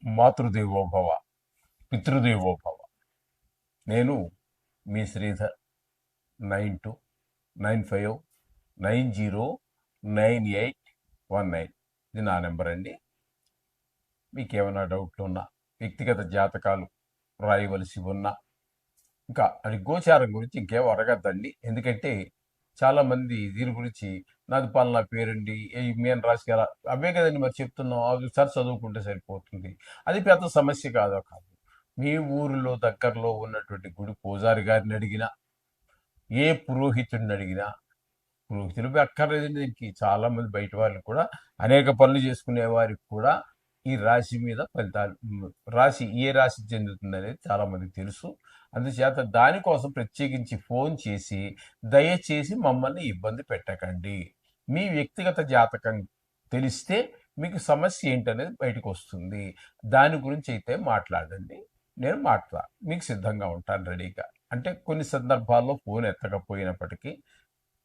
మాతృదేవోభవ, పితృదేవోభవ. నేను మీ శ్రీధర్. 9295909819. ఇది నా నెంబర్ అండి. మీకు ఏమైనా డౌట్లు ఉన్నా, వ్యక్తిగత జాతకాలు రాయవలసి ఉన్నా, ఇంకా అది గోచారం గురించి ఇంకేం అడగద్దండి. ఎందుకంటే చాలామంది దీని గురించి నాది పలానా పేరండి, మీన రాశి గారు, అవే కదండి మరి చెప్తున్నాం, అవి సార్ చదువుకుంటే సరిపోతుంది. అది పెద్ద సమస్య కాదు. మీ ఊరిలో దగ్గరలో ఉన్నటువంటి గుడి పూజారి గారిని అడిగినా, ఏ పురోహితుడిని అడిగినా, పురోహితులు అక్కర్లేదండి దీనికి. చాలామంది బయట వాళ్ళు కూడా, అనేక పనులు చేసుకునే వారికి కూడా ఈ రాశి మీద ఫలితాలు, రాశి ఏ రాశి చెందుతుంది అనేది చాలామందికి తెలుసు. అందుచేత దానికోసం ప్రత్యేకించి ఫోన్ చేసి దయచేసి మమ్మల్ని ఇబ్బంది పెట్టకండి. మీ వ్యక్తిగత జాతకం తెలిస్తే మీకు సమస్య ఏంటనేది బయటకు వస్తుంది. దాని గురించి అయితే మాట్లాడండి, నేను మీకు సిద్ధంగా ఉంటాను రెడీగా. అంటే కొన్ని సందర్భాల్లో ఫోన్ ఎత్తకపోయినప్పటికీ,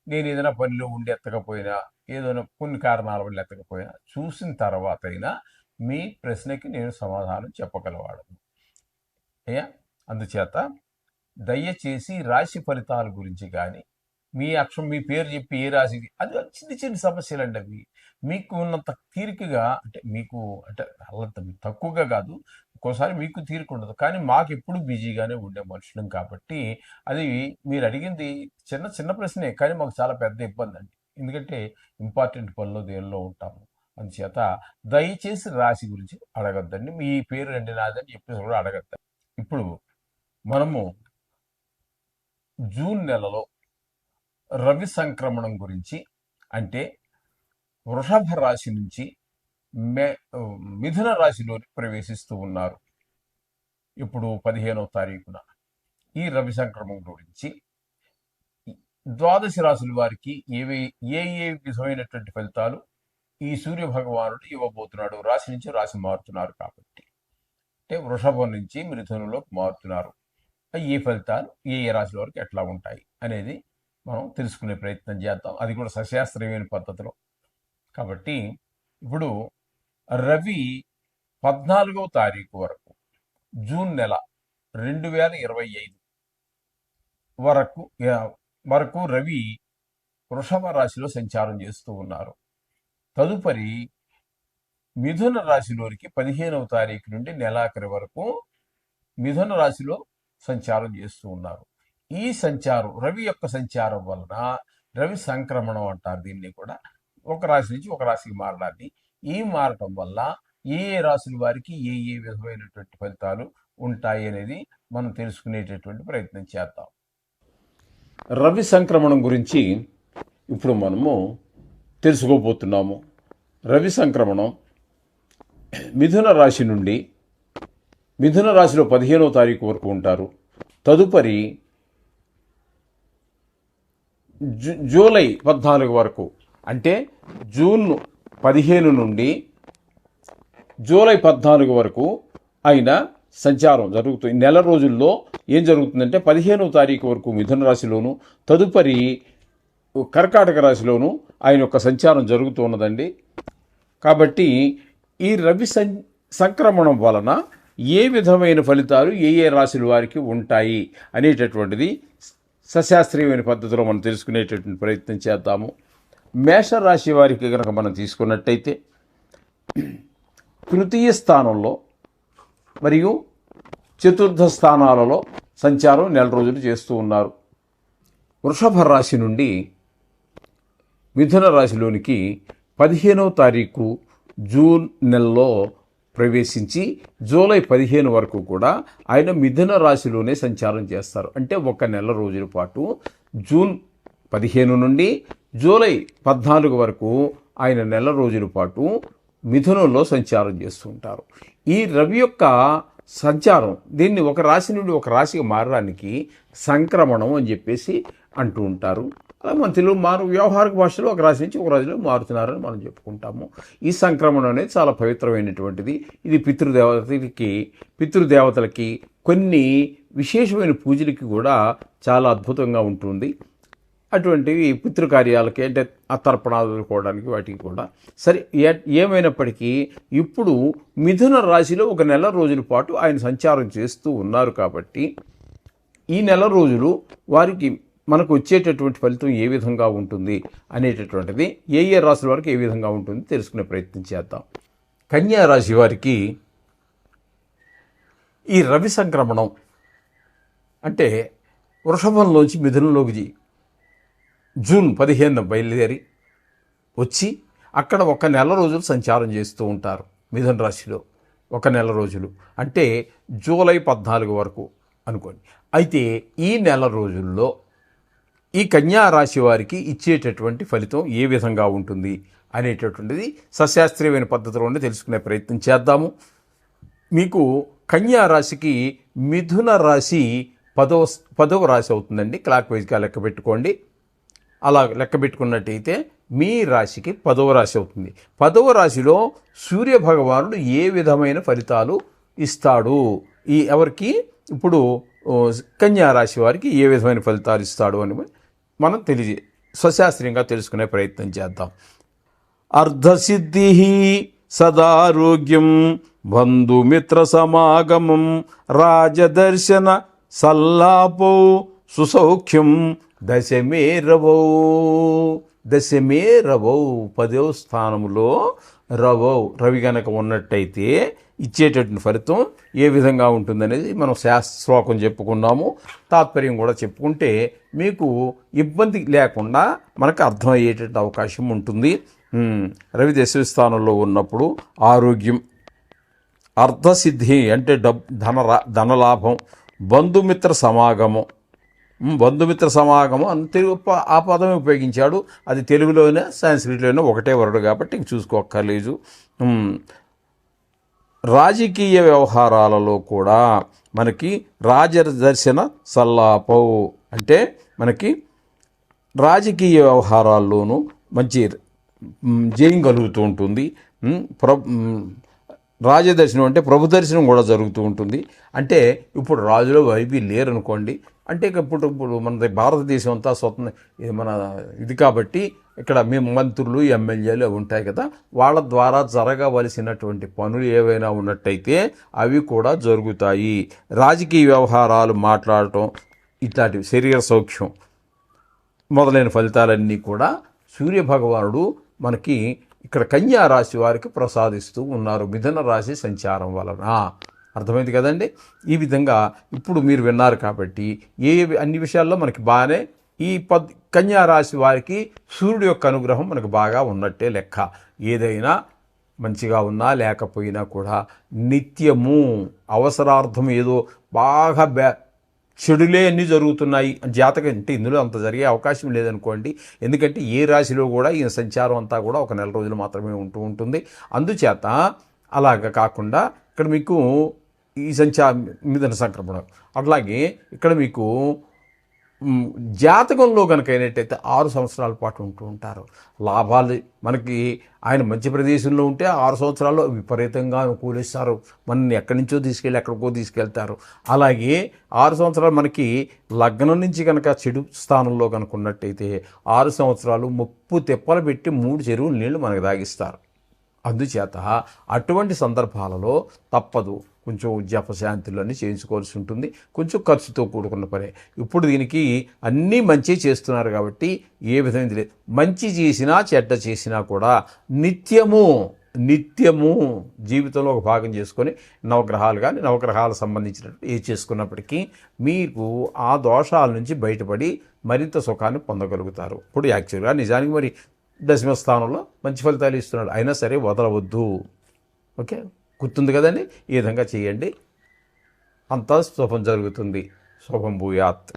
నేను ఏదైనా పనిలో ఉండి ఎత్తకపోయినా, ఏదైనా కొన్ని కారణాల వల్ల ఎత్తకపోయినా, చూసిన తర్వాత అయినా మీ ప్రశ్నకి నేను సమాధానం చెప్పగలవాడను అయ్యా. అందుచేత దయచేసి రాశి ఫలితాల గురించి కానీ, మీ అక్షరం మీ పేరు చెప్పి ఏ రాశి, అది చిన్న చిన్న సమస్యలు అండి అవి. మీకు ఉన్నంత తీరికగా, అంటే మీకు అంటే అంత తక్కువగా కాదు, ఒక్కోసారి మీకు తీరిక ఉండదు, కానీ మాకు ఎప్పుడు బిజీగానే ఉండే మనుషులం కాబట్టి అది మీరు అడిగింది చిన్న చిన్న ప్రశ్నే, కానీ మాకు చాలా పెద్ద ఇబ్బంది అండి. ఎందుకంటే ఇంపార్టెంట్ పనిలో దేనిలో ఉంటాము. అందుచేత దయచేసి రాశి గురించి అడగద్దండి. మీ పేరు అండి నాదని చెప్పేసి కూడా అడగద్దండి. ఇప్పుడు మనము జూన్ నెలలో రవి సంక్రమణం గురించి, అంటే వృషభ రాశి నుంచి మిథున రాశిలో ప్రవేశిస్తూ ఉన్నారు. ఇప్పుడు 15వ తారీఖున ఈ రవి సంక్రమణం గురించి ద్వాదశ రాశుల వారికి ఏ విధమైనటువంటి ఫలితాలు ఈ సూర్య భగవానుడు ఇవ్వబోతున్నాడు. రాశి నుంచి రాశి మారుతున్నారు కాబట్టి, అంటే వృషభం నుంచి మిథునంలోకి మారుతున్నారు. ఏ ఫలితాలు ఏ రాశుల వరకు ఎట్లా ఉంటాయి అనేది మనం తెలుసుకునే ప్రయత్నం చేద్దాం, అది కూడా సశాస్త్రీయమైన పద్ధతిలో. కాబట్టి ఇప్పుడు రవి 14వ తారీఖు వరకు, జూన్ నెల 2025 వరకు రవి వృషభ రాశిలో సంచారం చేస్తూ ఉన్నారు. తదుపరి మిథున రాశిలోనికి 15వ తారీఖు నుండి నెలాఖరి వరకు మిథున రాశిలో సంచారం చేస్తూ ఉన్నారు. ఈ సంచారం, రవి యొక్క సంచారం వలన రవి సంక్రమణం అంటారు దీన్ని కూడా, ఒక రాశి నుంచి ఒక రాశికి మారడాన్ని. ఈ మారటం వల్ల ఏ రాశుల వారికి ఏ విధమైనటువంటి ఫలితాలు ఉంటాయి అనేది మనం తెలుసుకునేటటువంటి ప్రయత్నం చేద్దాం. రవి సంక్రమణం గురించి ఇప్పుడు మనము తెలుసుకోబోతున్నాము. రవి సంక్రమణం మిథున రాశి నుండి, మిథున రాశిలో 15వ తారీఖు వరకు ఉంటారు. తదుపరి జూలై 14 వరకు, అంటే జూన్ 15 నుండి జూలై 14 వరకు ఆయన సంచారం జరుగుతుంది. నెల రోజుల్లో ఏం జరుగుతుందంటే 15వ తారీఖు వరకు మిథున రాశిలోను, తదుపరి కర్కాటక రాశిలోను ఆయన యొక్క సంచారం జరుగుతూ ఉన్నదండి. కాబట్టి ఈ రవి సంక్రమణం వలన ఏ విధమైన ఫలితాలు ఏ రాశుల వారికి ఉంటాయి అనేటటువంటిది సశాస్త్రీయమైన పద్ధతిలో మనం తెలుసుకునేటటువంటి ప్రయత్నం చేద్దాము. మేషరాశి వారికి కనుక మనం తీసుకున్నట్టయితే, తృతీయ స్థానంలో మరియు చతుర్థ స్థానాలలో సంచారం నెల రోజులు చేస్తూ ఉన్నారు. వృషభ రాశి నుండి మిథున రాశిలోనికి 15వ తారీఖు జూన్ నెలలో ప్రవేశించి జూలై 15 వరకు కూడా ఆయన మిథున రాశిలోనే సంచారం చేస్తారు. అంటే ఒక నెల రోజుల పాటు జూన్ 15 నుండి జూలై 14 వరకు ఆయన నెల రోజుల పాటు మిథునంలో సంచారం చేస్తుంటారు. ఈ రవి యొక్క సంచారం, దీన్ని ఒక రాశి నుండి ఒక రాశికి మారడానికి సంక్రమణం అని చెప్పేసి అంటూ ఉంటారు. అలా మన తెలుగు వ్యవహారిక భాషలో ఒక రాశి నుంచి ఒక రాశిలో మారుతున్నారని మనం చెప్పుకుంటాము. ఈ సంక్రమణం అనేది చాలా పవిత్రమైనటువంటిది. ఇది పితృదేవతలకి కొన్ని విశేషమైన పూజలకి కూడా చాలా అద్భుతంగా ఉంటుంది. అటువంటివి పితృకార్యాలకి అంటే ఆ తర్పణాలు వదులుకోవడానికి వాటికి కూడా సరే. ఏమైనప్పటికీ ఇప్పుడు మిథున రాశిలో ఒక నెల రోజుల పాటు ఆయన సంచారం చేస్తూ ఉన్నారు కాబట్టి ఈ నెల రోజులు వారికి మనకు వచ్చేటటువంటి ఫలితం ఏ విధంగా ఉంటుంది అనేటటువంటిది ఏ ఏ రాశుల వారికి ఏ విధంగా ఉంటుంది తెలుసుకునే ప్రయత్నం చేద్దాం. కన్యా రాశి వారికి ఈ రవి సంక్రమణం అంటే వృషభంలోంచి మిథునంలోకి జూన్ 15న బయలుదేరి వచ్చి అక్కడ ఒక నెల రోజులు సంచారం చేస్తూ ఉంటారు మిథున రాశిలో. ఒక నెల రోజులు అంటే జూలై 14 వరకు అనుకోండి. అయితే ఈ నెల రోజుల్లో ఈ కన్యా రాశి వారికి ఇచ్చేటటువంటి ఫలితం ఏ విధంగా ఉంటుంది అనేటటువంటిది సశాస్త్రీయమైన పద్ధతిలోనే తెలుసుకునే ప్రయత్నం చేద్దాము. మీకు కన్యా రాశికి మిథున రాశి 10వ రాశి అవుతుందండి. క్లాక్ వైజ్గా లెక్క పెట్టుకోండి. అలా లెక్క పెట్టుకున్నట్టయితే మీ రాశికి 10వ రాశి అవుతుంది. 10వ రాశిలో సూర్యభగవానుడు ఏ విధమైన ఫలితాలు ఇస్తాడు, ఈ ఎవరికి ఇప్పుడు కన్యా రాశి వారికి ఏ విధమైన ఫలితాలు ఇస్తాడు అని మనం సశాస్త్రీయంగా తెలుసుకునే ప్రయత్నం చేద్దాం. అర్ధసిద్ధి సదారోగ్యం బంధుమిత్ర సమాగమం రాజదర్శన సల్లాపో సుసౌఖ్యం దశమే రవౌ. 10వ స్థానంలో రవి గనక ఉన్నట్టయితే ఇచ్చేటటువంటి ఫలితం ఏ విధంగా ఉంటుందనేది మనం శ్లోకం చెప్పుకున్నాము, తాత్పర్యం కూడా చెప్పుకుంటే మీకు ఇబ్బంది లేకుండా మనకు అర్థమయ్యేటటువంటి అవకాశం ఉంటుంది. రవి 10వ స్థానంలో ఉన్నప్పుడు ఆరోగ్యం, అర్ధసిద్ధి అంటే ధనలాభం, బంధుమిత్ర సమాగమం. బంధుమిత్ర సమాగమం అని తెలుగు ఆ పదమే ఉపయోగించాడు. అది తెలుగులోనే సంస్కృతిలోనే ఒకటే వర్డ్ కాబట్టి చూసుకోక్కర్లేదు. రాజకీయ వ్యవహారాలలో కూడా మనకి రాజదర్శన సల్లాపౌ అంటే మనకి రాజకీయ వ్యవహారాల్లోనూ మంచి జయం కలుగుతూ ఉంటుంది. రాజదర్శనం అంటే ప్రభు దర్శనం కూడా జరుగుతూ ఉంటుంది. అంటే ఇప్పుడు రాజులో వైపీ లేరనుకోండి, అంటే ఇప్పుడు మన భారతదేశం అంతా మన ఇది కాబట్టి ఇక్కడ మేము మంత్రులు ఎమ్మెల్యేలు ఉంటాయి కదా, వాళ్ళ ద్వారా జరగవలసినటువంటి పనులు ఏవైనా ఉన్నట్టయితే అవి కూడా జరుగుతాయి. రాజకీయ వ్యవహారాలు మాట్లాడటం ఇట్లాంటివి, శరీర సౌఖ్యం మొదలైన ఫలితాలన్నీ కూడా సూర్యభగవానుడు మనకి ఇక్కడ కన్యా రాశి వారికి ప్రసాదిస్తూ ఉన్నారు మిథున రాశి సంచారం వలన. అర్థమైంది కదండి. ఈ విధంగా ఇప్పుడు మీరు విన్నారు కాబట్టి అన్ని విషయాల్లో మనకి బాగానే ఈ కన్యా రాశి వారికి సూర్యుడు యొక్క అనుగ్రహం మనకు బాగా ఉన్నట్టే లెక్క. ఏదైనా మంచిగా ఉన్నా లేకపోయినా కూడా నిత్యము అవసరార్థం ఏదో బాగా చెడులే అన్నీ జరుగుతున్నాయి జాతకం అంటే ఇందులో అంత జరిగే అవకాశం లేదనుకోండి. ఎందుకంటే ఏ రాశిలో కూడా ఈ సంచారం అంతా కూడా ఒక నెల రోజులు మాత్రమే ఉంటూ ఉంటుంది. అందుచేత అలాగ కాకుండా ఇక్కడ మీకు ఈ మిథున సంక్రమణం అట్లాగే ఇక్కడ మీకు జాతకంలో కనుక అయినట్టయితే 6 సంవత్సరాల పాటు ఉంటూ ఉంటారు. లాభాలు మనకి ఆయన మంచి ప్రదేశంలో ఉంటే 6 సంవత్సరాల్లో విపరీతంగా అనుకూలిస్తారు. మనల్ని ఎక్కడి నుంచో తీసుకెళ్ళి ఎక్కడికో తీసుకెళ్తారు. అలాగే 6 సంవత్సరాలు మనకి లగ్నం నుంచి కనుక చెడు స్థానంలో కనుక ఉన్నట్టయితే 6 సంవత్సరాలు ముప్పు తెప్పలు పెట్టి 3 చెరువుల నీళ్లు మనకు తాగిస్తారు. అందుచేత అటువంటి సందర్భాలలో తప్పదు, కొంచెం జపశాంతులన్నీ చేయించుకోవాల్సి ఉంటుంది. కొంచెం ఖర్చుతో కూడుకున్న పనే. ఇప్పుడు దీనికి అన్నీ మంచి చేస్తున్నారు కాబట్టి ఏ విధంగా లేదు. మంచి చేసినా చెడ్డ చేసినా కూడా నిత్యము జీవితంలో ఒక భాగం చేసుకొని నవగ్రహాలు కానీ నవగ్రహాలకు సంబంధించినట్టు ఏ చేసుకున్నప్పటికీ మీకు ఆ దోషాల నుంచి బయటపడి మరింత సుఖాన్ని పొందగలుగుతారు. ఇప్పుడు యాక్చువల్గా నిజానికి మరి 10వ స్థానంలో మంచి ఫలితాలు ఇస్తున్నాడు, అయినా సరే వదలవద్దు. ఓకే, గుర్తుంది కదండి. ఈ విధంగా చేయండి, అంతా శుభం జరుగుతుంది. శుభం భూయాత్.